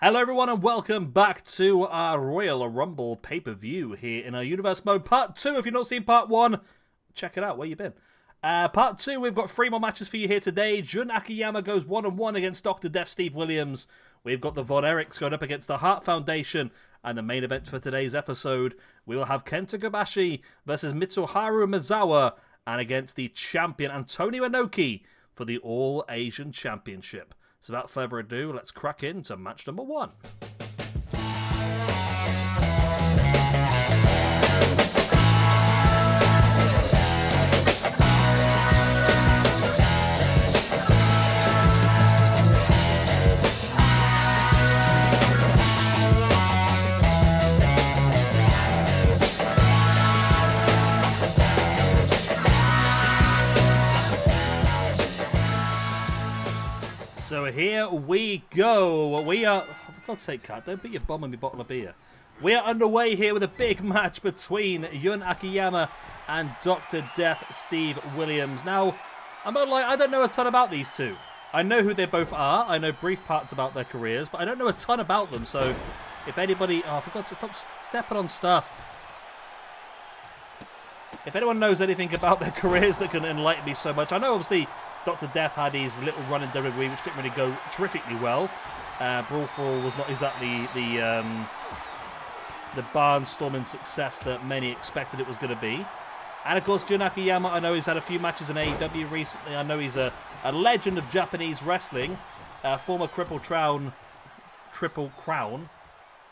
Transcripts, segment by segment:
Hello everyone and welcome back to our Royal Rumble pay-per-view here in our Universe Mode Part 2. If you've not seen Part 1, check it out. Where you been? Part 2, we've got 3 more matches for you here today. Jun Akiyama goes 1-1 against Dr. Death Steve Williams. We've got the Von Erichs going up against the Hart Foundation. And the main event for today's episode, we will have Kenta Kobashi versus Mitsuharu Misawa. And against the champion Antonio Inoki for the All Asian Championship. So without further ado, let's crack into match number 1. So here we go. We are... Oh, for God's sake, Cat, don't put your bomb on my bottle of beer. We are underway here with a big match between Jun Akiyama and Dr. Death Steve Williams. Now, I'm not like I don't know a ton about these two. I know who they both are. I know brief parts about their careers, but I don't know a ton about them. So if anybody... Oh, for God's sake, stop stepping on stuff. If anyone knows anything about their careers that can enlighten me so much. I know, obviously... Dr. Death had his little run in WWE, which didn't really go terrifically well. Brawl for All was not exactly the barnstorming success that many expected it was going to be. And of course, Jun Akiyama, I know he's had a few matches in AEW recently. I know he's a legend of Japanese wrestling, former Triple Crown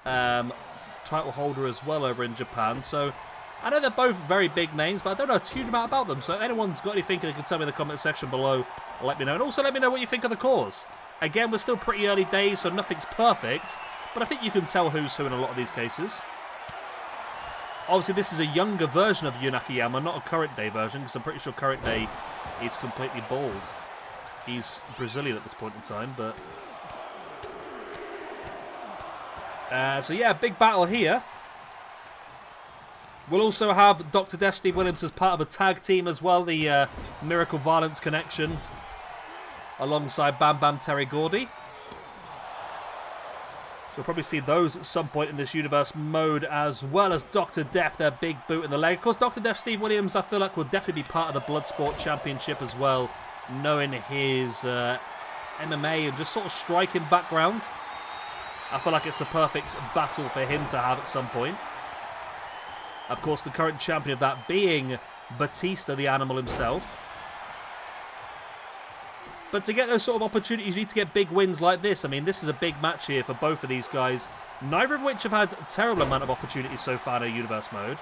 title holder as well over in Japan. So I know they're both very big names, but I don't know a huge amount about them. So if anyone's got anything, they can tell me in the comment section below. Let me know. And also let me know what you think of the cause. Again, we're still pretty early days, so nothing's perfect. But I think you can tell who's who in a lot of these cases. Obviously, this is a younger version of Jun Akiyama, not a current day version, because I'm pretty sure current day is completely bald. He's Brazilian at this point in time, but... so yeah, big battle here. We'll also have Dr. Death Steve Williams as part of a tag team as well, the Miracle Violence Connection, alongside Bam Bam Terry Gordy. So we'll probably see those at some point in this universe mode, as well as Dr. Death, their big boot in the leg. Of course, Dr. Death Steve Williams, I feel like, will definitely be part of the Bloodsport Championship as well, knowing his MMA and just sort of striking background. I feel like it's a perfect battle for him to have at some point. Of course, the current champion of that being Batista, the Animal himself. But to get those sort of opportunities, you need to get big wins like this. I mean, this is a big match here for both of these guys, neither of which have had a terrible amount of opportunities so far in a Universe mode.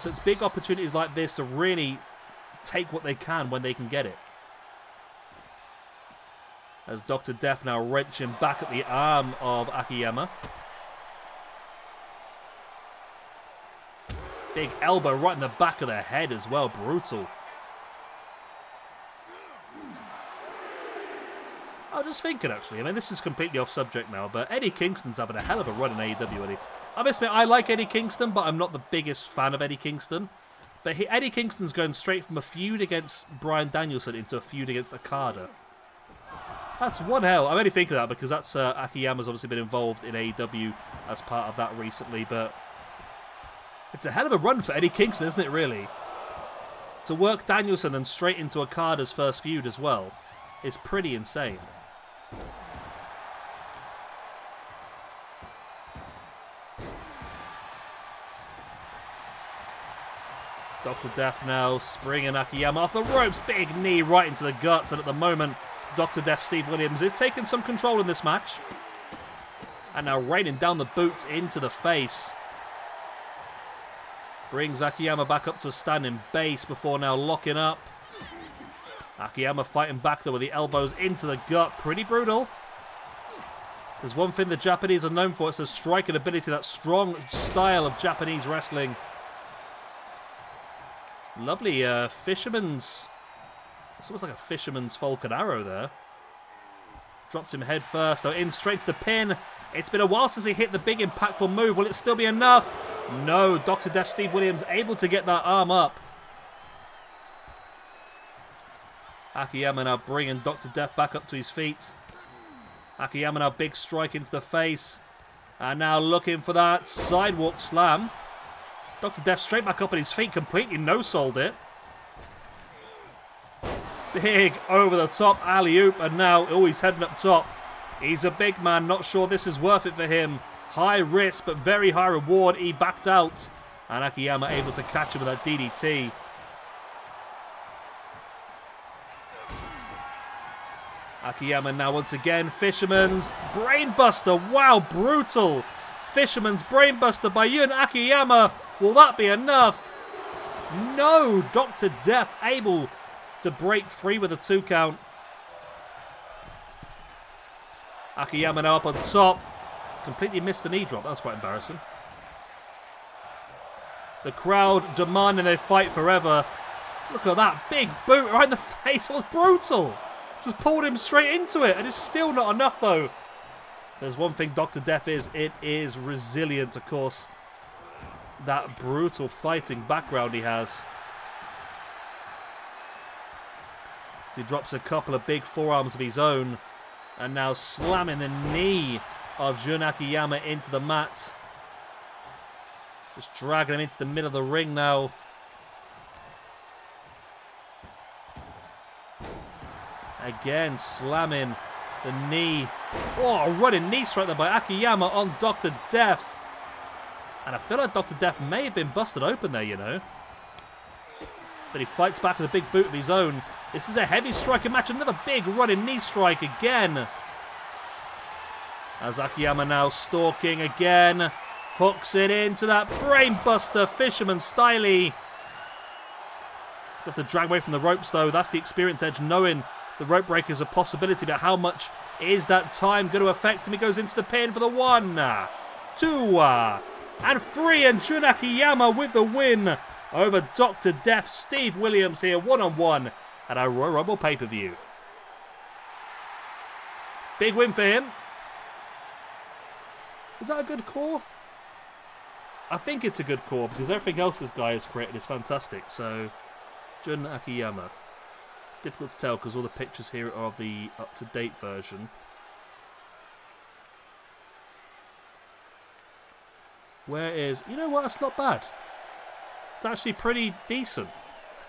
So it's big opportunities like this to really take what they can when they can get it. As Dr. Death now wrenching back at the arm of Akiyama. Big elbow right in the back of the head as well. Brutal. I was just thinking, actually. I mean, this is completely off subject now, but Eddie Kingston's having a hell of a run in AEW. I must admit, I like Eddie Kingston, but I'm not the biggest fan of Eddie Kingston. But Eddie Kingston's going straight from a feud against Bryan Danielson into a feud against Okada. That's one hell. I'm only thinking of that because that's Akiyama's obviously been involved in AEW as part of that recently, but... It's a hell of a run for Eddie Kingston, isn't it, really? To work Danielson and straight into Okada's first feud as well is pretty insane. Dr. Death now springing Akiyama off the ropes. Big knee right into the gut. And at the moment, Dr. Death Steve Williams is taking some control in this match. And now raining down the boots into the face. Brings Akiyama back up to a standing base before now locking up. Akiyama fighting back though with the elbows into the gut. Pretty brutal. There's one thing the Japanese are known for. It's the striking ability, that strong style of Japanese wrestling. Lovely fisherman's... It's almost like a fisherman's Falcon Arrow there. Dropped him head first though. In straight to the pin. It's been a while since he hit the big impactful move. Will it still be enough? No, Dr. Death Steve Williams able to get that arm up. Akiyama now bringing Dr. Death back up to his feet. Akiyama now big strike into the face. And now looking for that sidewalk slam. Dr. Death straight back up on his feet, completely no-sold it. Big over the top alley-oop, and now, oh, he's heading up top. He's a big man, not sure this is worth it for him. High risk, but very high reward. He backed out, and Akiyama able to catch him with that DDT. Akiyama now once again, Fisherman's Brainbuster. Wow, brutal. Fisherman's Brainbuster by Yun Akiyama. Will that be enough? No, Dr. Death able to break free with a 2 count. Akiyama now up on top. Completely missed the knee drop. That's quite embarrassing. The crowd demanding they fight forever. Look at that big boot right in the face. It was brutal. Just pulled him straight into it, and it's still not enough though. There's one thing Dr. Death is, it is resilient, of course. That brutal fighting background he has. So he drops a couple of big forearms of his own, and now slamming the knee of Jun Akiyama into the mat. Just dragging him into the middle of the ring now. Again, slamming the knee. Oh, a running knee strike there by Akiyama on Dr. Death. And I feel like Dr. Death may have been busted open there, you know. But he fights back with a big boot of his own. This is a heavy striking match. Another big running knee strike again. As Akiyama now stalking again. Hooks it into that brainbuster Fisherman Styley. Just have to drag away from the ropes though. That's the experience edge, knowing the rope break is a possibility, but how much is that time going to affect him? He goes into the pin for the 1, 2, and 3, and Jun Akiyama with the win over Dr. Death. Steve Williams here, one-on-one at our Royal Rumble pay-per-view. Big win for him. Is that a good call? I think it's a good call, because everything else this guy has created is fantastic. So, Jun Akiyama. Difficult to tell because all the pictures here are of the up-to-date version. Where is... You know what? That's not bad. It's actually pretty decent.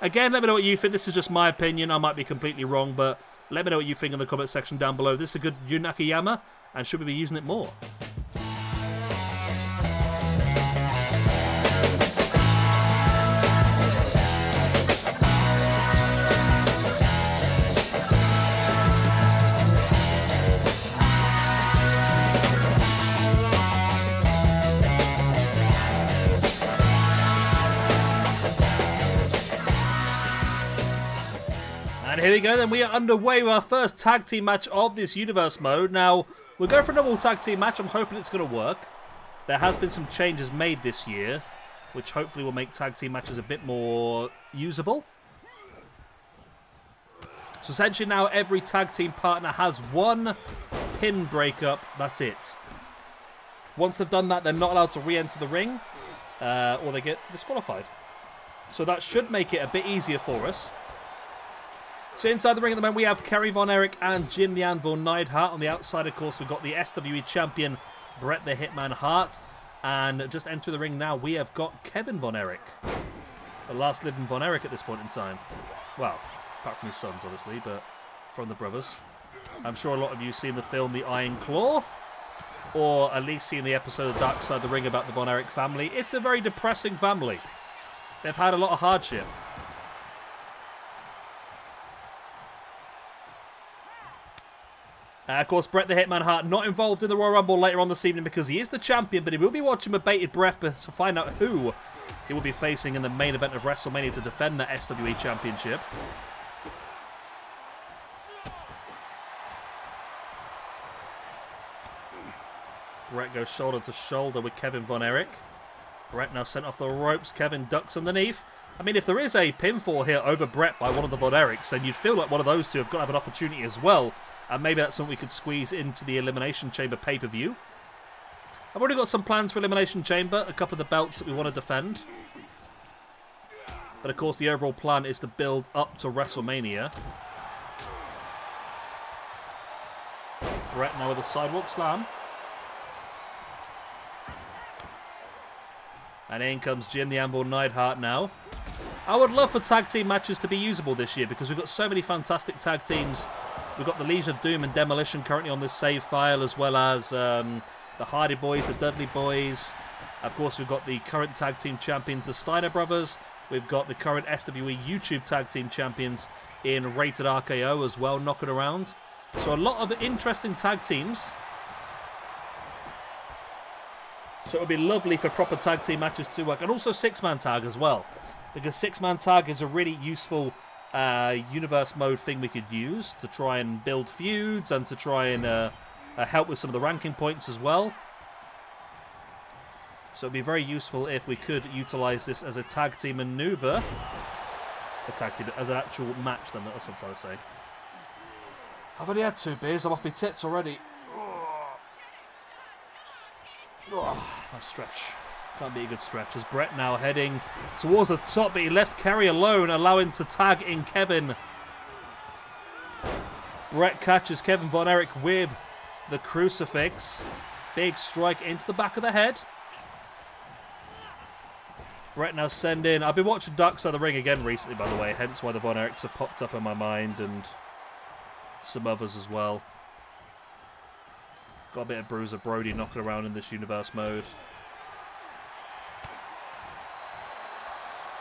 Again, let me know what you think. This is just my opinion. I might be completely wrong, but let me know what you think in the comment section down below. This is a good Jun Akiyama, and should we be using it more? And here we go then, we are underway with our first tag team match of this universe mode. Now, we'll go for a normal tag team match. I'm hoping it's going to work. There has been some changes made this year, which hopefully will make tag team matches a bit more usable. So essentially now every tag team partner has 1 pin breakup. That's it. Once they've done that, they're not allowed to re-enter the ring, or they get disqualified. So that should make it a bit easier for us. So inside the ring at the moment, we have Kerry Von Erich and Jin Lian Von Neidhart. On the outside, of course, we've got the SWE champion, Bret the Hitman Hart. And just entering the ring now, we have got Kevin Von Erich. The last living Von Erich at this point in time. Well, apart from his sons, obviously, but from the brothers. I'm sure a lot of you have seen the film The Iron Claw. Or at least seen the episode of Dark Side of the Ring about the Von Erich family. It's a very depressing family. They've had a lot of hardship. Of course, Bret the Hitman Hart not involved in the Royal Rumble later on this evening because he is the champion, but he will be watching with bated breath to find out who he will be facing in the main event of WrestleMania to defend that SWE championship. Bret goes shoulder to shoulder with Kevin Von Erich. Bret now sent off the ropes. Kevin ducks underneath. I mean, if there is a pinfall here over Bret by one of the Von Erichs, then you'd feel like one of those two have got to have an opportunity as well. And maybe that's something we could squeeze into the Elimination Chamber pay-per-view. I've already got some plans for Elimination Chamber. A couple of the belts that we want to defend. But of course, the overall plan is to build up to WrestleMania. Brett now with a sidewalk slam. And in comes Jim the Anvil Neidhart now. I would love for tag team matches to be usable this year because we've got so many fantastic tag teams. We've got the Legion of Doom and Demolition currently on this save file, as well as the Hardy Boys, the Dudley Boys. Of course, we've got the current tag team champions, the Steiner Brothers. We've got the current SWE YouTube tag team champions in Rated RKO as well, knocking around. So a lot of interesting tag teams. So it would be lovely for proper tag team matches to work. And also six-man tag as well. Because six-man tag is a really useful universe mode thing we could use to try and build feuds and to try and help with some of the ranking points as well. So it'd be very useful if we could utilize this as a tag team maneuver. A tag team as an actual match, then. That's what I'm trying to say. I've only had 2 beers. I'm off my tits already. Oh, nice stretch. Can't be a good stretch. As Brett now heading towards the top, but he left Kerry alone, allowing to tag in Kevin. Brett catches Kevin Von Erich with the crucifix. Big strike into the back of the head. Brett now sending... I've been watching Dark Side of the Ring again recently, by the way, hence why the Von Erichs have popped up in my mind, and some others as well. Got a bit of Bruiser Brody knocking around in this universe mode.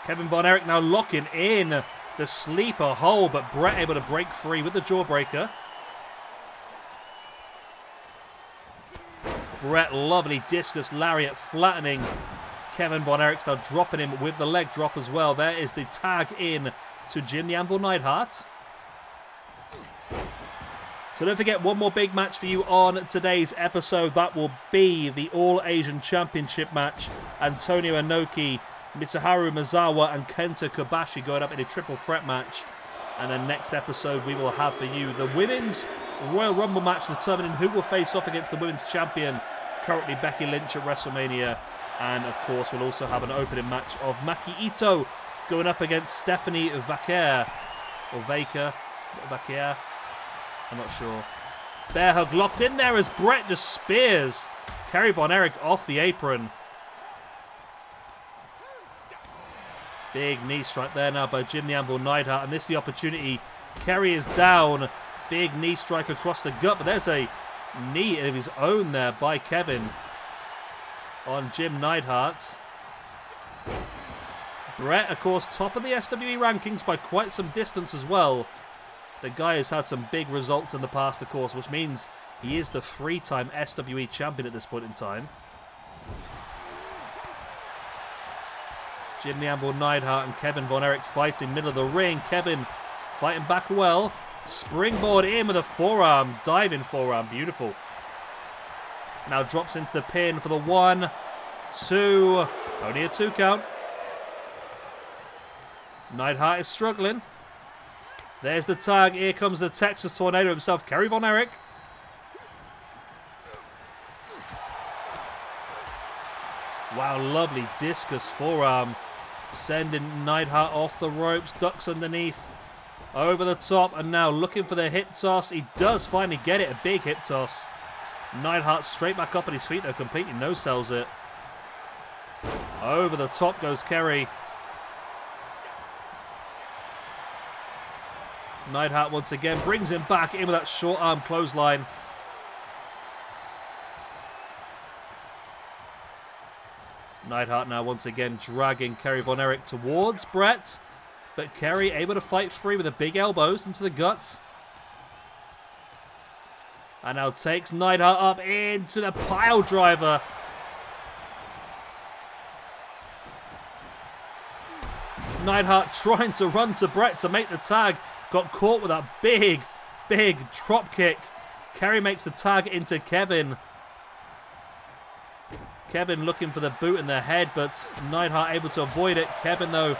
Kevin Von Erich now locking in the sleeper hole, but Brett able to break free with the jawbreaker. Brett, lovely discus lariat flattening Kevin Von Erich, now dropping him with the leg drop as well. There is the tag in to Jim the Anvil Neidhart. So don't forget, one more big match for you on today's episode. That will be the All-Asian Championship match. Antonio Inoki, Mitsuharu Mizawa and Kenta Kobashi going up in a triple threat match. And then next episode we will have for you the Women's Royal Rumble match determining who will face off against the Women's Champion, currently Becky Lynch at WrestleMania. And of course we'll also have an opening match of Maki Ito going up against Stephanie Vaquer. Or Vaquer. Vaquer. I'm not sure. Bear hug locked in there as Brett just spears Kerry Von Erich off the apron. Big knee strike there now by Jim the Anvil Neidhart, and this is the opportunity. Kerry is down. Big knee strike across the gut, but there's a knee of his own there by Kevin on Jim Neidhart. Brett, of course, top of the SWE rankings by quite some distance as well. The guy has had some big results in the past, of course, which means he is the 3-time SWE champion at this point in time. Jim the Anvil Neidhart and Kevin Von Erich fighting middle of the ring. Kevin fighting back well. Springboard in with a forearm. Diving forearm. Beautiful. Now drops into the pin for the 1, 2. Only a 2 count. Neidhart is struggling. There's the tag. Here comes the Texas Tornado himself, Kerry Von Erich. Wow, lovely discus forearm. Sending Neidhart off the ropes. Ducks underneath. Over the top. And now looking for the hip toss. He does finally get it. A big hip toss. Neidhart straight back up on his feet though. Completely no-sells it. Over the top goes Kerry. Neidhart once again brings him back in with that short arm clothesline. Neidhart now once again dragging Kerry Von Erich towards Brett. But Kerry able to fight free with the big elbows into the gut. And now takes Neidhart up into the pile driver. Neidhart trying to run to Brett to make the tag. Got caught with that big, big drop kick. Kerry makes the tag into Kevin. Kevin looking for the boot in the head, but Neidhart able to avoid it. Kevin, though,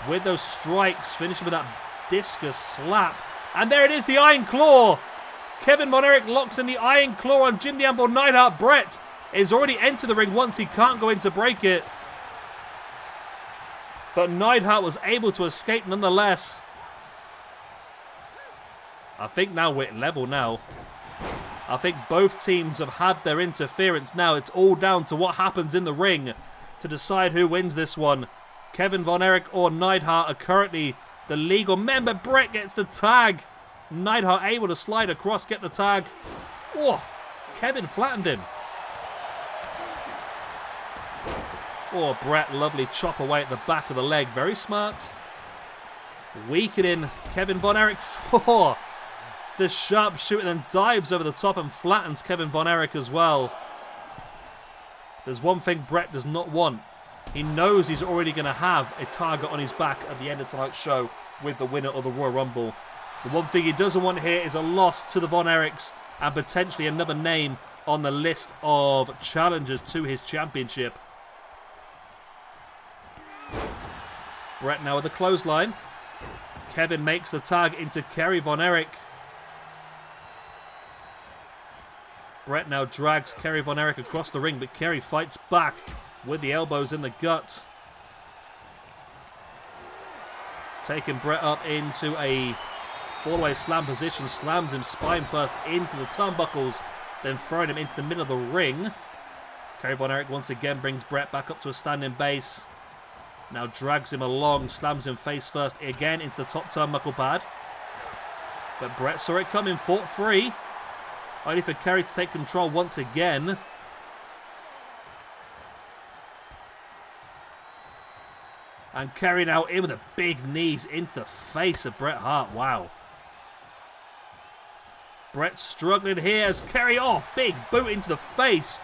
with those strikes, finishing with that discus slap. And there it is, the Iron Claw. Kevin Von Erich locks in the Iron Claw on Jim the Anvil Neidhart. Brett is already entered the ring once. He can't go in to break it. But Neidhart was able to escape nonetheless. I think now we're level now. I think both teams have had their interference now. It's all down to what happens in the ring to decide who wins this one. Kevin Von Erich or Neidhart are currently the legal member. Brett gets the tag. Neidhart able to slide across, get the tag. Oh, Kevin flattened him. Oh, Brett, lovely chop away at the back of the leg. Very smart. Weakening Kevin Von Erich for the sharpshooter, then dives over the top and flattens Kevin Von Erich as well. There's one thing Brett does not want. He knows he's already going to have a target on his back at the end of tonight's show with the winner of the Royal Rumble. The one thing he doesn't want here is a loss to the Von Erichs and potentially another name on the list of challengers to his championship. Brett now with the clothesline. Kevin makes the tag into Kerry Von Erich. Brett now drags Kerry Von Erich across the ring, but Kerry fights back with the elbows in the gut. Taking Brett up into a fall-away slam position, slams him spine first into the turnbuckles, then throwing him into the middle of the ring. Kerry Von Erich once again brings Brett back up to a standing base. Now drags him along, slams him face first again into the top turnbuckle pad. But Brett saw it coming, fought free. Only for Kerry to take control once again. And Kerry now in with the big knees into the face of Bret Hart. Wow. Brett struggling here as Kerry, oh, big boot into the face.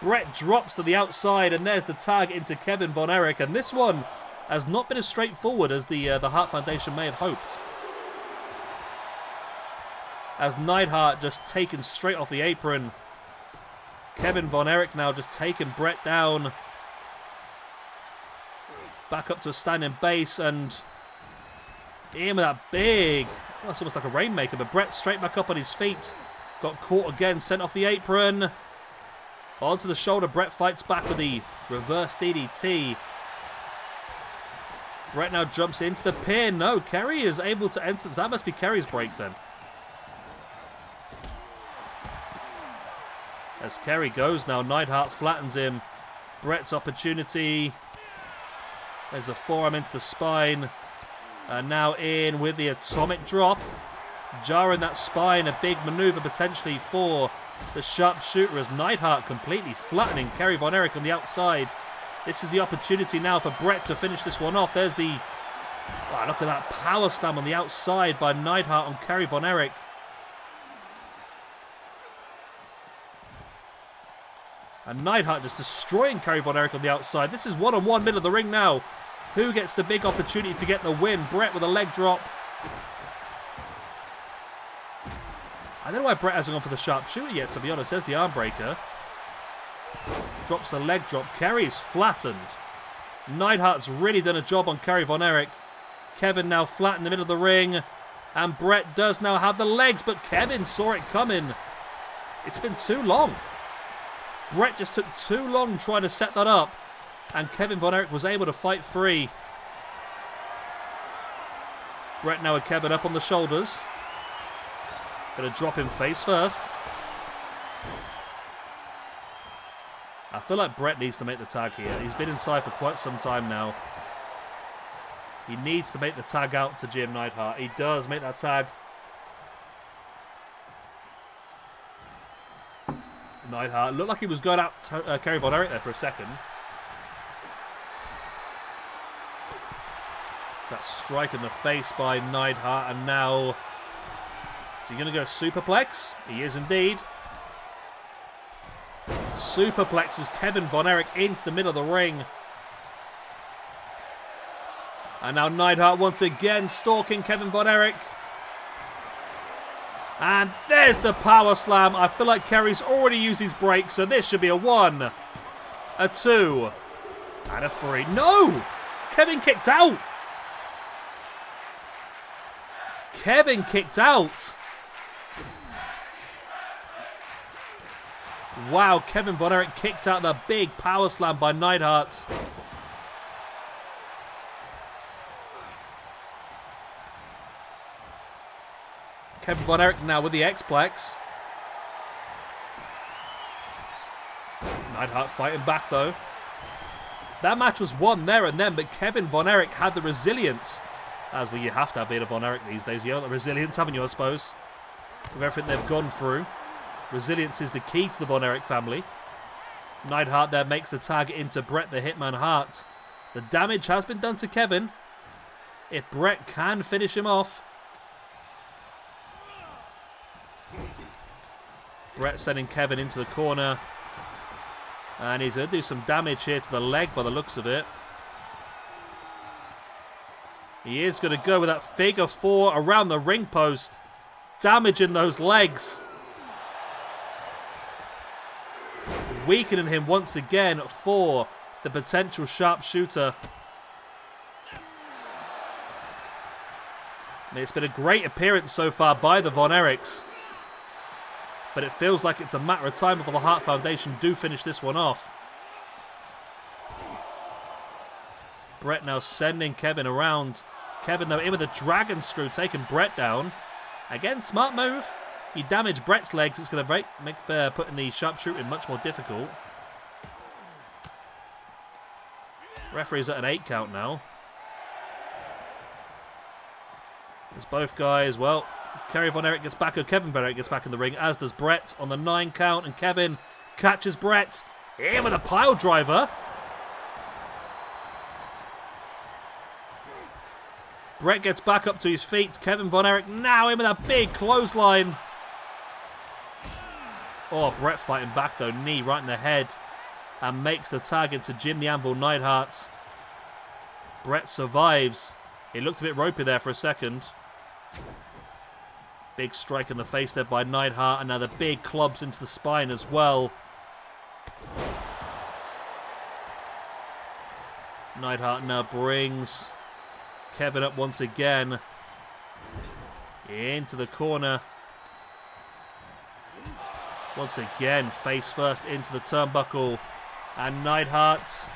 Brett drops to the outside, and there's the tag into Kevin Von Erich. And this one has not been as straightforward as the Hart Foundation may have hoped. As Neidhart just taken straight off the apron. Kevin Von Erich now just taking Brett down. Back up to a standing base, and in with that big, well, it's almost like a rainmaker, but Brett straight back up on his feet. Got caught again, sent off the apron. Onto the shoulder, Brett fights back with the reverse DDT. Brett now jumps into the pin. No, Kerry is able to enter. That must be Kerry's break then. As Kerry goes now, Neidhart flattens him. Brett's opportunity. There's a forearm into the spine. And now in with the atomic drop. Jarring that spine, a big maneuver potentially for the sharpshooter as Neidhart completely flattening Kerry Von Erich on the outside. This is the opportunity now for Brett to finish this one off. There's the... Wow, look at that power slam on the outside by Neidhart on Kerry Von Erich. And Neidhart just destroying Kerry Von Erich on the outside. This is one-on-one middle of the ring now. Who gets the big opportunity to get the win? Brett with a leg drop. I don't know why Brett hasn't gone for the sharpshooter yet, to be honest. There's the arm breaker. Drops the leg drop. Kerry's flattened. Neidhart's really done a job on Kerry Von Erich. Kevin now flat in the middle of the ring. And Brett does now have the legs, but Kevin saw it coming. It's been too long. Brett just took too long trying to set that up. And Kevin Von Erich was able to fight free. Brett now with Kevin up on the shoulders. Going to drop him face first. I feel like Brett needs to make the tag here. He's been inside for quite some time now. He needs to make the tag out to Jim Neidhart. He does make that tag. Neidhart looked like he was going out to Kerry Von Erich there for a second. That strike in the face by Neidhart, and now is he going to go superplex? He is indeed. Superplexes Kevin Von Erich into the middle of the ring. And now Neidhart once again stalking Kevin Von Erich. And there's the power slam. I feel like Kerry's already used his break, so this should be a 1, a 2, and a 3. No! Kevin kicked out. Kevin kicked out. Wow, Kevin Von Erich kicked out the big power slam by Neidhart. Kevin Von Erich now with the X-Pac. Neidhart fighting back, though. That match was won there and then, but Kevin Von Erich had the resilience. As well, you have to have a bit of Von Erich these days. You have the resilience, haven't you, I suppose? With everything they've gone through. Resilience is the key to the Von Erich family. Neidhart there makes the tag into Bret the Hitman Hart. The damage has been done to Kevin. If Bret can finish him off. Bret sending Kevin into the corner. And he's going to do some damage here to the leg by the looks of it. He is going to go with that figure 4 around the ring post. Damaging those legs. Weakening him once again for the potential sharpshooter. It's been a great appearance so far by the Von Erichs. But it feels like it's a matter of time before the Hart Foundation do finish this one off. Bret now sending Kevin around. Kevin though in with a dragon screw, taking Bret down. Again, smart move. You damage Bret's legs, it's going to make putting the sharpshooting much more difficult. Referee's at an 8 count now. As both guys, well, Kerry Von Erich gets back, or Kevin Von Erich gets back in the ring, as does Bret on the 9 count, and Kevin catches Bret in with a pile driver. Bret gets back up to his feet. Kevin Von Erich now in with a big clothesline. Oh, Bret fighting back though. Knee right in the head. And makes the tag into Jim the Anvil Neidhart. Bret survives. It looked a bit ropey there for a second. Big strike in the face there by Neidhart. And now the big clubs into the spine as well. Neidhart now brings Kevin up once again. Into the corner. Once again, face first into the turnbuckle. And Neidhart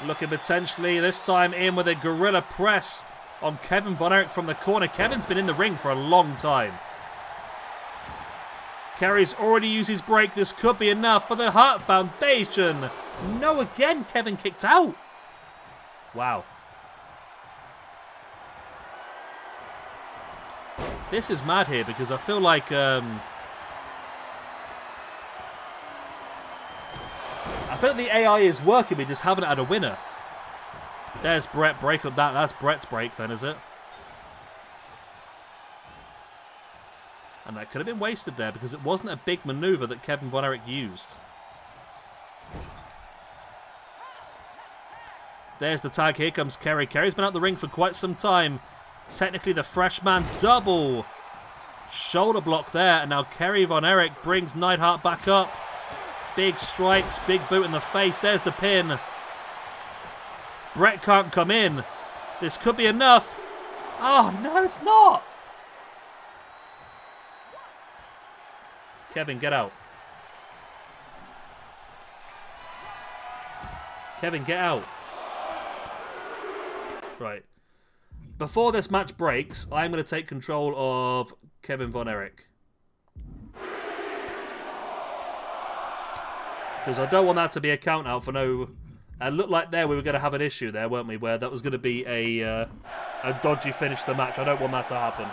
looking potentially this time in with a gorilla press on Kevin Von Erich from the corner. Kevin's been in the ring for a long time. Kerry's already used his break. This could be enough for the Hart Foundation. No, again, Kevin kicked out. Wow. This is mad here because I feel like the AI is working, we just haven't had a winner. There's Bret break up that. That's Bret's break then, is it? And that could have been wasted there because it wasn't a big maneuver that Kevin Von Erich used. There's the tag. Here comes Kerry. Kerry's been out the ring for quite some time. Technically the freshman double shoulder block there. And now Kerry Von Erich brings Neidhart back up. Big strikes, big boot in the face. There's the pin. Bret can't come in. This could be enough. Oh, no, it's not. Kevin, get out. Kevin, get out. Right. Before this match breaks, I'm going to take control of Kevin Von Erich. Because I don't want that to be a count out for no... It looked like there we were going to have an issue there, weren't we? Where that was going to be a dodgy finish to the match. I don't want that to happen.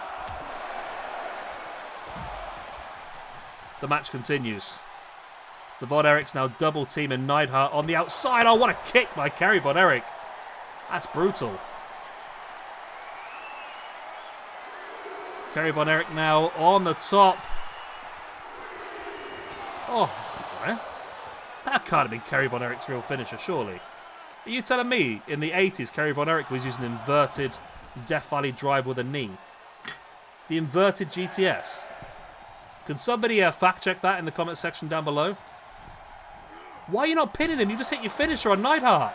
The match continues. The Von Erichs now double teaming Neidhart on the outside. Oh, what a kick by Kerry Von Erich. That's brutal. Kerry Von Erich now on the top. Oh, what? That can't have been Kerry Von Erich's real finisher, surely. Are you telling me in the 80s Kerry Von Erich was using an inverted Death Valley drive with a knee? The inverted GTS? Can somebody fact check that in the comment section down below? Why are you not pinning him? You just hit your finisher on Neidhart.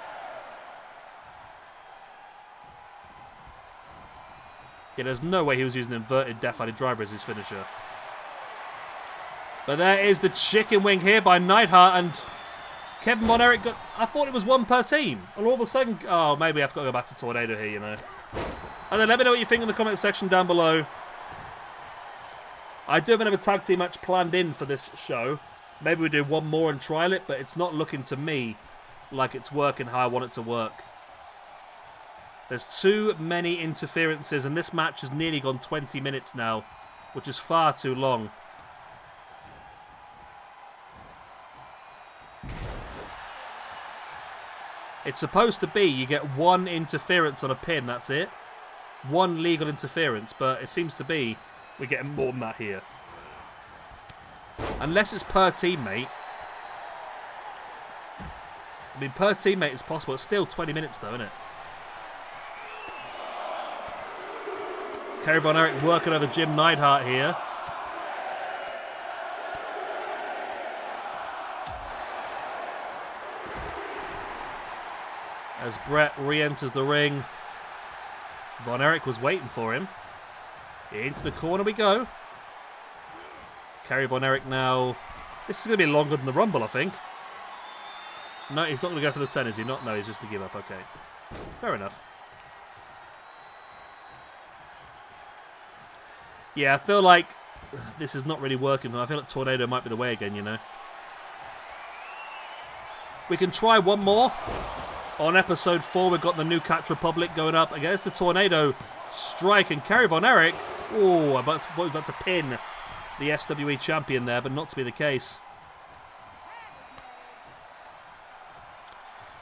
Yeah, there's no way he was using an inverted Death Valley driver as his finisher. But there is the chicken wing here by Neidhart, and Kevin Von Erich got... I thought it was one per team. And all of a sudden... Oh, maybe I've got to go back to Tornado here, you know. And then let me know what you think in the comment section down below. I do have another tag team match planned in for this show. Maybe we do one more and trial it, but it's not looking to me like it's working how I want it to work. There's too many interferences, and this match has nearly gone 20 minutes now, which is far too long. It's supposed to be you get one interference on a pin, that's it. One legal interference, but it seems to be we're getting more than that here. Unless it's per teammate. I mean, per teammate is possible. It's still 20 minutes, though, isn't it? Kerry Von Erich working over Jim Neidhart here. As Brett re-enters the ring. Von Erich was waiting for him. Into the corner we go. Kerry Von Erich now. This is going to be longer than the Rumble, I think. No, he's not going to go for the 10, is he? Not. No, he's just going to give up. Okay. Fair enough. Yeah, I feel like this is not really working. I feel like Tornado might be the way again, you know. We can try one more. On episode 4, we've got the New Catch Republic going up against the Tornado Strike, and Kerry Von Erich. Oh, I was about to pin the SWE champion there, but not to be the case.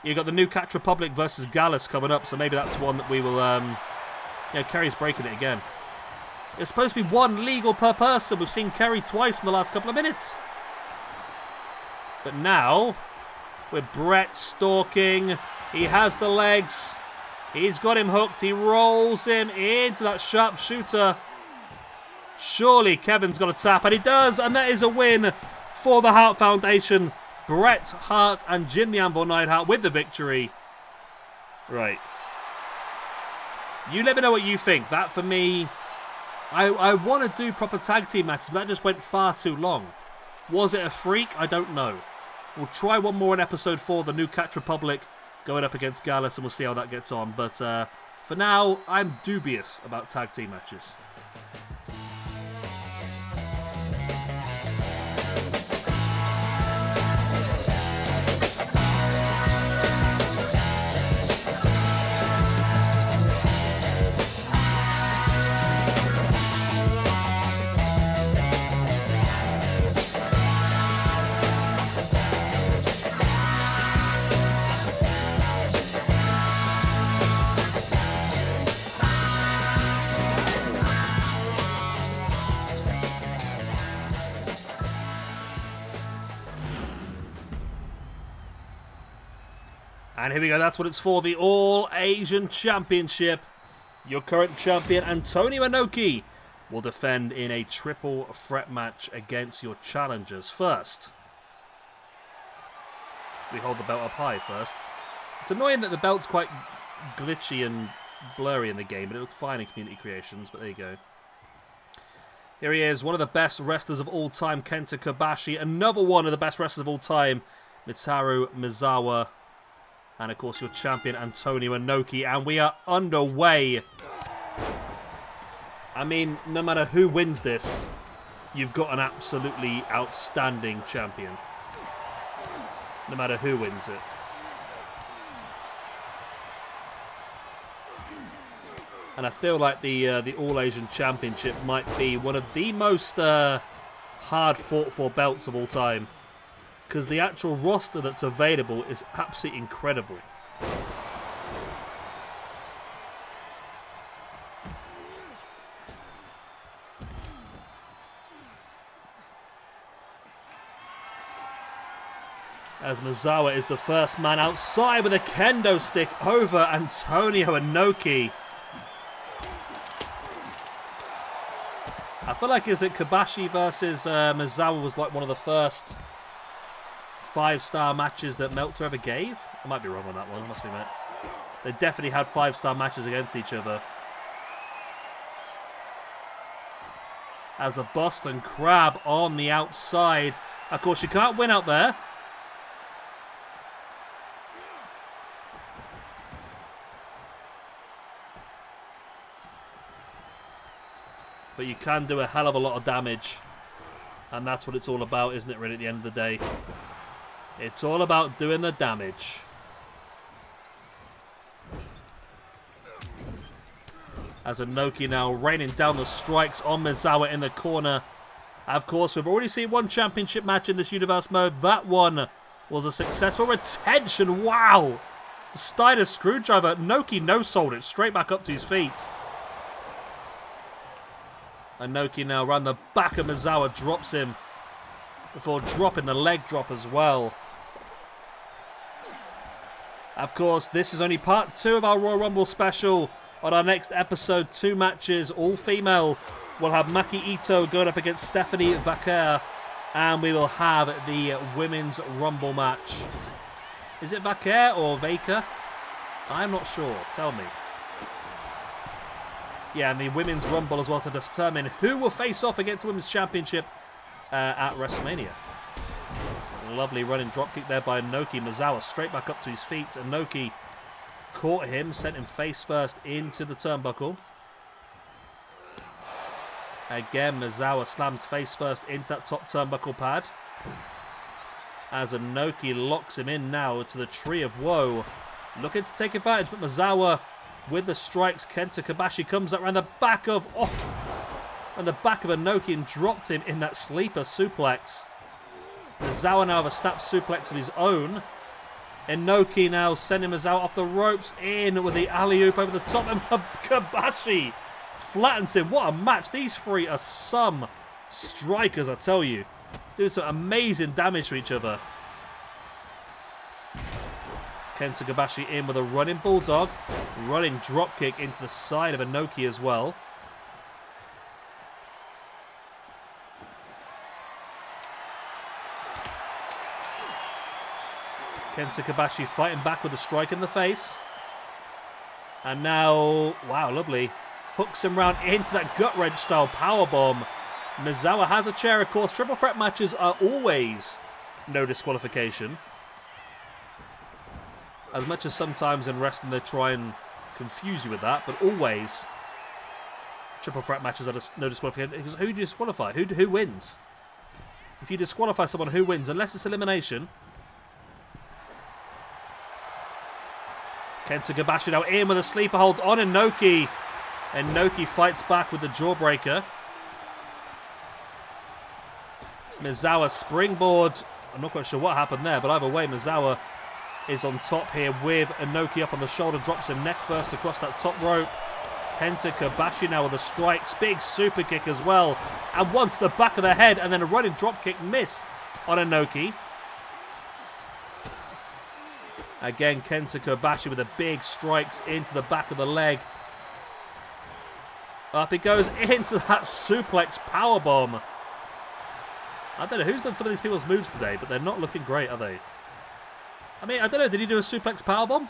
You've got the New Catch Republic versus Gallus coming up, so maybe that's one that we will... yeah, Kerry's breaking it again. It's supposed to be one legal per person. We've seen Kerry twice in the last couple of minutes. But now, with Brett stalking, he has the legs. He's got him hooked. He rolls him into that sharpshooter. Surely Kevin's got a tap, and he does, and that is a win for the Hart Foundation. Bret Hart and Jim the Anvil Neidhart with the victory. Right. You let me know what you think. That, for me... I want to do proper tag team matches, but that just went far too long. Was it a freak? I don't know. We'll try one more in episode 4, the New Catch Republic, going up against Gallus, and we'll see how that gets on. But for now, I'm dubious about tag team matches. And here we go, that's what it's for, the All-Asian Championship. Your current champion, Antonio Inoki, will defend in a triple threat match against your challengers. First, we hold the belt up high first. It's annoying that the belt's quite glitchy and blurry in the game, but it looks fine in Community Creations, but there you go. Here he is, one of the best wrestlers of all time, Kenta Kobashi. Another one of the best wrestlers of all time, Mitsuharu Misawa. And, of course, your champion, Antonio Inoki. And we are underway. I mean, no matter who wins this, you've got an absolutely outstanding champion. No matter who wins it. And I feel like the All-Asian Championship might be one of the most hard-fought-for belts of all time. Because the actual roster that's available is absolutely incredible. As Misawa is the first man outside with a kendo stick over Antonio Inoki. I feel like, is it Kobashi versus Misawa was like one of the first 5-star matches that Meltzer ever gave? I might be wrong on that one, I must admit. They definitely had 5-star matches against each other. As a Boston Crab on the outside. Of course, you can't win out there. But you can do a hell of a lot of damage And that's what it's all about, isn't it, really, at the end of the day? It's all about doing the damage. As Inoki now raining down the strikes on Misawa in the corner. Of course, we've already seen one championship match in this universe mode. That one was a successful retention. Wow! The Steiner screwdriver. Inoki no-sold it straight back up to his feet. Inoki now around the back of Misawa, drops him before dropping the leg drop as well. Of course, this is only part 2 of our Royal Rumble special. On our next episode, 2 matches, all female. We'll have Maki Ito going up against Stephanie Vaquer, and we will have the Women's Rumble match. Is it Vaquer or Vaker? I'm not sure. Tell me. Yeah, and the Women's Rumble as well to determine who will face off against the Women's Championship at WrestleMania. Lovely running dropkick there by Inoki. Misawa straight back up to his feet. Inoki caught him, sent him face first into the turnbuckle. Again, Misawa slammed face first into that top turnbuckle pad. As Inoki locks him in now to the Tree of Woe. Looking to take advantage, but Misawa with the strikes. Kenta Kobashi comes up around the back of... Oh! On the back of Inoki and dropped him in that sleeper suplex. Misawa now have a snap suplex of his own. Inoki now sending Misawa off the ropes in with the alley-oop over the top. And Kobashi flattens him. What a match. These three are some strikers, I tell you. Doing some amazing damage to each other. Kenta Kobashi in with a running bulldog. Running dropkick into the side of Inoki as well. Kenta Kobashi fighting back with a strike in the face. And now, wow, lovely. Hooks him round into that gut wrench style powerbomb. Misawa has a chair, of course. Triple threat matches are always no disqualification. As much as sometimes in wrestling they try and confuse you with that, but always triple threat matches are no disqualification. Because who do you disqualify? Who wins? If you disqualify someone, who wins? Unless it's elimination. Kenta Kobashi now in with a sleeper hold on Inoki. Inoki fights back with the jawbreaker. Misawa springboard. I'm not quite sure what happened there, but either way, Misawa is on top here with Inoki up on the shoulder. Drops him neck first across that top rope. Kenta Kobashi now with the strikes. Big super kick as well. And one to the back of the head. And then a running drop kick missed on Inoki. Again, Kenta Kobashi with the big strikes into the back of the leg. Up he goes into that suplex powerbomb. I don't know who's done some of these people's moves today, but they're not looking great, are they? I mean, I don't know, did he do a suplex powerbomb?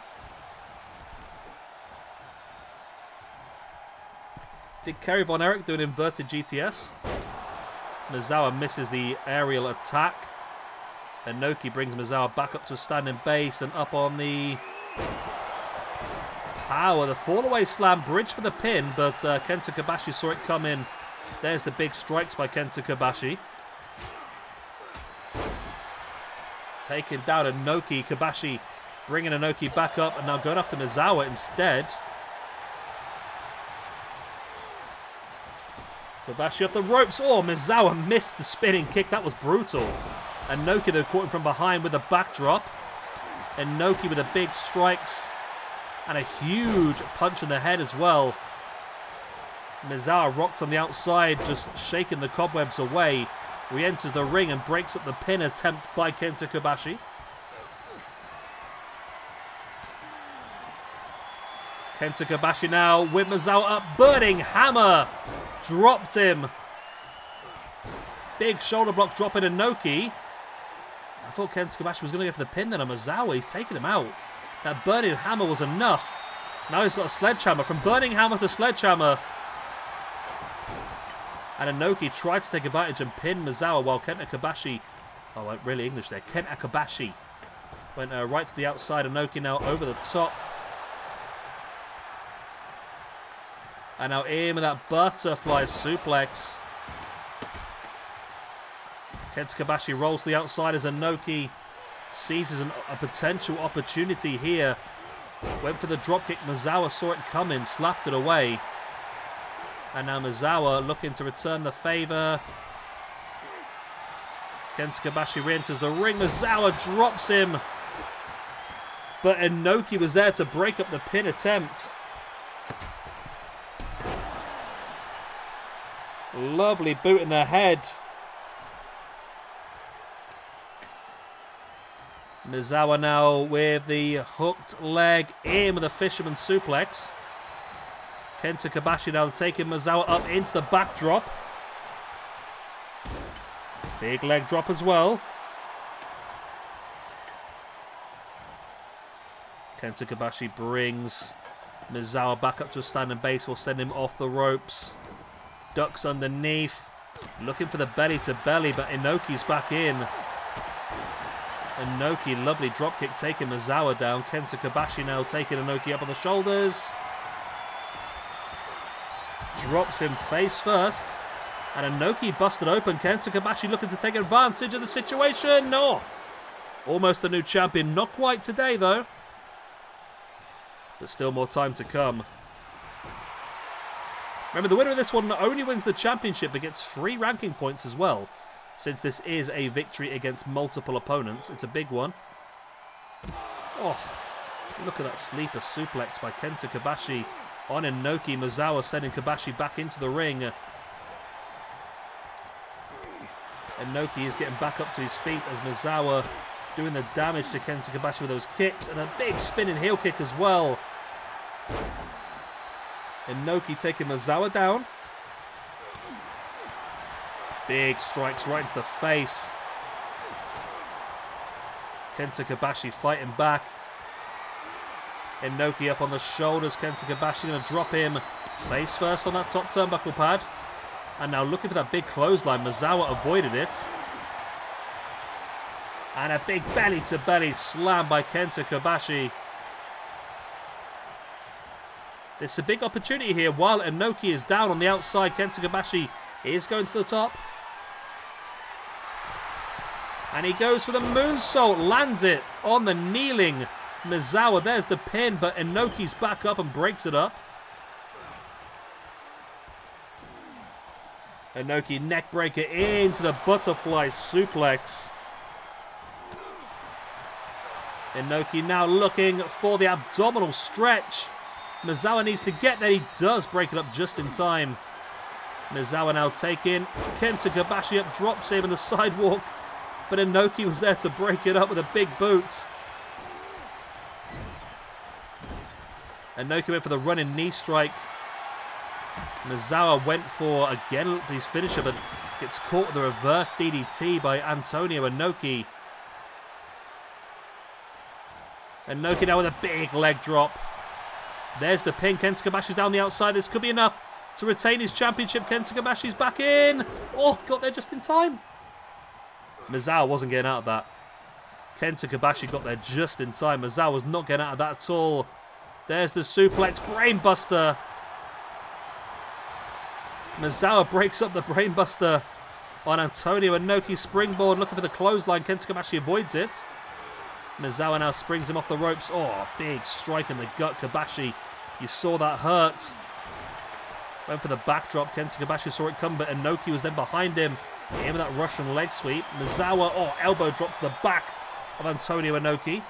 Did Kerry Von Erich do an inverted GTS? Misawa misses the aerial attack. Inoki brings Misawa back up to a standing base and up on the power. The fall-away slam, bridge for the pin, but Kenta Kobashi saw it come in. There's the big strikes by Kenta Kobashi. Taking down Inoki. Kobashi bringing Inoki back up and now going after Misawa instead. Kobashi off the ropes. Oh, Misawa missed the spinning kick. That was brutal. Inoki though caught him from behind with a backdrop. Inoki with the big strikes and a huge punch in the head as well. Misawa rocked on the outside, just shaking the cobwebs away. Re-enters the ring and breaks up the pin attempt by Kenta Kobashi. Kenta Kobashi now with Misawa up. Burning hammer. Dropped him. Big shoulder block dropping Inoki. I thought Kenta Kobashi was going to go for the pin then on Misawa. He's taken him out. That burning hammer was enough. Now he's got a sledgehammer. From burning hammer to sledgehammer. And Inoki tried to take advantage and pin Misawa while Kenta Kobashi... Oh, I went really English there. Kenta Kobashi went right to the outside. Inoki now over the top. And now in with that butterfly suplex. Kenta Kobashi rolls to the outside as Inoki seizes a potential opportunity here. Went for the dropkick. Misawa saw it coming, slapped it away. And now Misawa looking to return the favour. Kenta Kobashi re-enters the ring. Misawa drops him. But Inoki was there to break up the pin attempt. Lovely boot in the head. Misawa now with the hooked leg in with a fisherman suplex. Kenta Kobashi now taking Misawa up into the backdrop. Big leg drop as well. Kenta Kobashi brings Misawa back up to a standing base. Will send him off the ropes. Ducks underneath. Looking for the belly to belly, but Inoki's back in. Inoki, lovely dropkick taking Misawa down. Kenta Kobashi now taking Inoki up on the shoulders. Drops him face first. And Inoki busted open. Kenta Kobashi looking to take advantage of the situation. No. Almost a new champion. Not quite today, though. But still more time to come. Remember, the winner of this one not only wins the championship, but gets 3 ranking points as well. Since this is a victory against multiple opponents. It's a big one. Oh, look at that sleeper suplex by Kenta Kobashi on Inoki. Misawa sending Kobashi back into the ring. Inoki is getting back up to his feet as Misawa doing the damage to Kenta Kobashi with those kicks. And a big spinning heel kick as well. Inoki taking Misawa down. Big strikes right into the face. Kenta Kobashi fighting back. Inoki up on the shoulders. Kenta Kobashi going to drop him face first on that top turnbuckle pad. And now looking for that big clothesline. Misawa avoided it. And a big belly-to-belly slam by Kenta Kobashi. It's a big opportunity here. While Inoki is down on the outside, Kenta Kobashi is going to the top. And he goes for the moonsault. Lands it on the kneeling Misawa. There's the pin, but Inoki's back up and breaks it up. Inoki neckbreaker into the butterfly suplex. Inoki now looking for the abdominal stretch. Misawa needs to get there. He does break it up just in time. Misawa now taking Kenta Kobashi up, drops him in the sidewalk. But Inoki was there to break it up with a big boot. Inoki went for the running knee strike. Misawa went for, again, his finisher, but gets caught with the reverse DDT by Antonio Inoki. Inoki now with a big leg drop. There's the pin. Kenta Kobashi's down the outside. This could be enough to retain his championship. Kenta Kobashi's back in. Oh, got there just in time. Misawa wasn't getting out of that. Kenta Kobashi got there just in time. Misawa was not getting out of that at all. There's the suplex. Brainbuster. Misawa breaks up the brainbuster on Antonio Inoki. Springboard looking for the clothesline. Kenta Kobashi avoids it. Misawa now springs him off the ropes. Oh, big strike in the gut. Kobashi, you saw that hurt. Went for the backdrop. Kenta Kobashi saw it come, but Inoki was then behind him. In with that Russian leg sweep. Misawa, oh, elbow drop to the back of Antonio Inoki.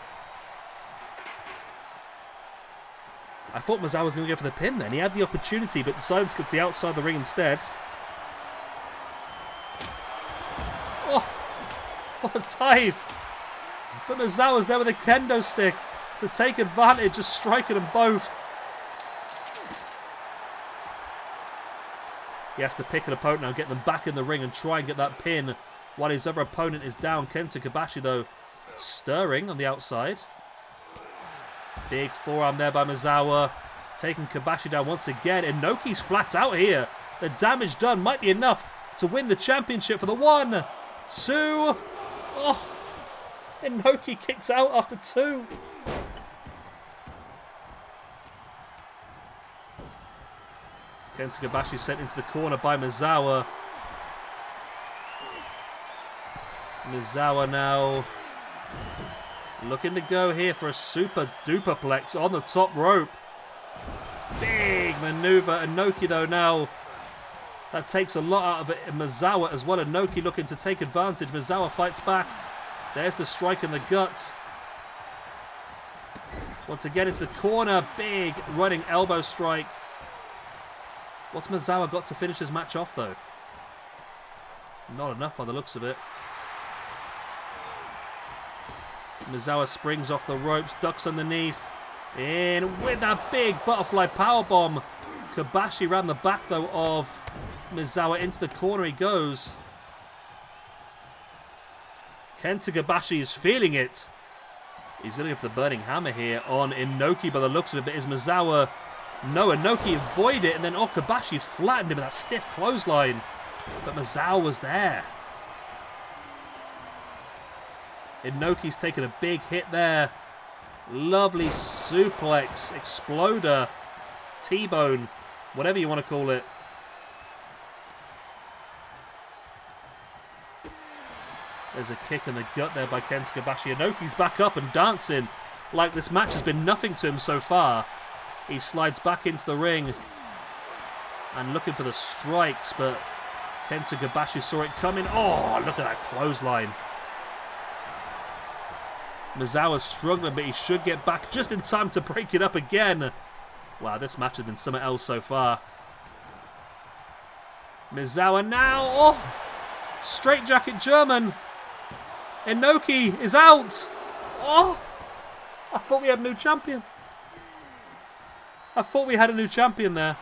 I thought Misawa was going to go for the pin then. He had the opportunity, but decided to go to the outside of the ring instead. Oh, what a dive. But Misawa's there with a kendo stick to take advantage of striking them both. He has to pick an opponent now, get them back in the ring and try and get that pin while his other opponent is down. Kenta Kobashi, though, stirring on the outside. Big forearm there by Misawa. Taking Kobashi down once again. Inoki's flat out here. The damage done might be enough to win the championship for the 1, 2. Oh, Inoki kicks out after 2. Kenta Kobashi sent into the corner by Misawa. Misawa now looking to go here for a super duperplex on the top rope. Big maneuver. Inoki though now. That takes a lot out of it. Misawa as well. Inoki looking to take advantage. Misawa fights back. There's the strike in the guts. Once again into the corner. Big running elbow strike. What's Misawa got to finish his match off though? Not enough by the looks of it. Misawa springs off the ropes, ducks underneath. In with a big butterfly powerbomb. Kobashi ran the back though of Misawa into the corner he goes. Kenta Kobashi is feeling it. He's going to go for the burning hammer here on Inoki by the looks of it. But is Misawa... No, Inoki avoided it and then Kobashi flattened him with that stiff clothesline. But Misawa was there. Inoki's taken a big hit there. Lovely suplex, exploder, T-bone, whatever you want to call it. There's a kick in the gut there by Kenta Kobashi. Inoki's back up and dancing like this match has been nothing to him so far. He slides back into the ring and looking for the strikes, but Kenta Kobashi saw it coming. Oh, look at that clothesline. Misawa's struggling, but he should get back just in time to break it up again. Wow, this match has been something else so far. Misawa now. Oh, straight jacket German. Inoki is out. Oh, I thought we had a new champion. I thought we had a new champion there.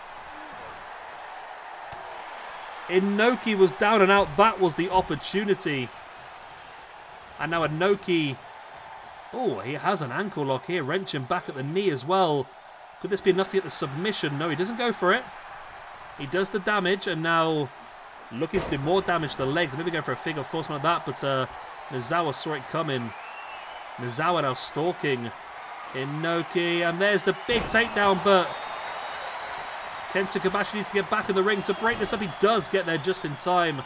Inoki was down and out. That was the opportunity. And now Inoki... Oh, he has an ankle lock here. Wrenching back at the knee as well. Could this be enough to get the submission? No, he doesn't go for it. He does the damage and now looking to do more damage to the legs. Maybe go for a figure four, something like that. But Misawa saw it coming. Misawa now stalking Inoki. And there's the big takedown, but Kenta Kobashi needs to get back in the ring to break this up. He does get there just in time.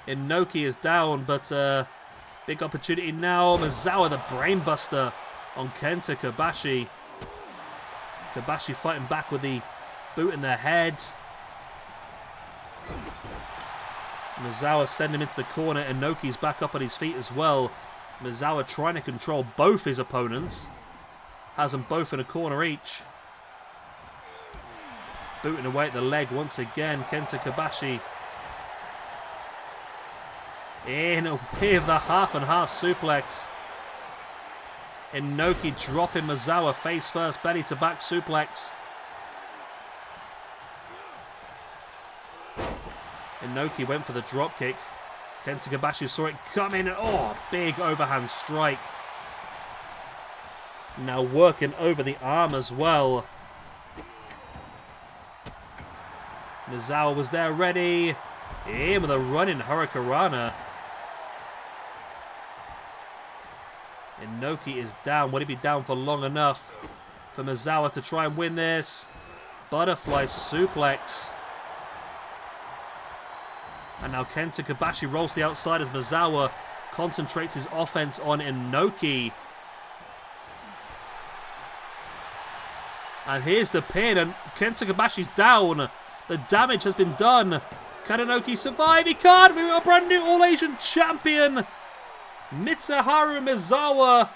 Inoki is down, but big opportunity now. Misawa, the brainbuster on Kenta Kobashi. Kobashi fighting back with the boot in the head. Misawa sending him into the corner. Inoki's back up on his feet as well. Misawa trying to control both his opponents. Has them both in a corner each. Booting away at the leg once again. Kenta Kobashi in with the half and half suplex. Inoki dropping Misawa face first, belly to back suplex. Inoki went for the drop kick. Kenta Kobashi saw it coming. Oh, big overhand strike. Now working over the arm as well. Misawa was there ready. In with a running Hurricanrana. Inoki is down. Would he be down for long enough for Misawa to try and win this? Butterfly suplex. And now Kenta Kobashi rolls to the outside as Misawa concentrates his offense on Inoki. And here's the pin, and Kenta Kobashi's down. The damage has been done. Can Inoki survive? He can't. We've got a brand new All-Asian champion. Mitsuharu Misawa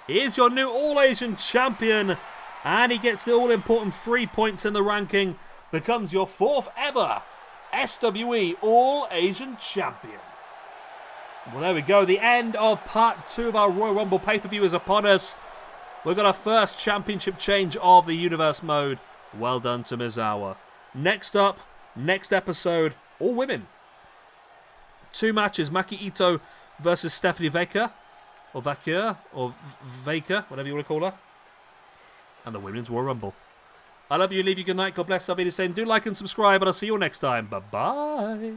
is your new All-Asian champion. And he gets the all-important 3 points in the ranking. Becomes your 4th ever SWE All-Asian champion. Well, there we go. The end of part 2 of our Royal Rumble pay-per-view is upon us. We've got our first championship change of the Universe mode. Well done to Misawa. Next up, next episode, all women. 2 matches, Maki Ito versus Stephanie Vaker. Or Vaker, or Vaker, whatever you want to call her. And the Women's Royal Rumble. I love you, leave you good night, God bless, I'll be the same. Do like and subscribe, and I'll see you all next time. Bye-bye.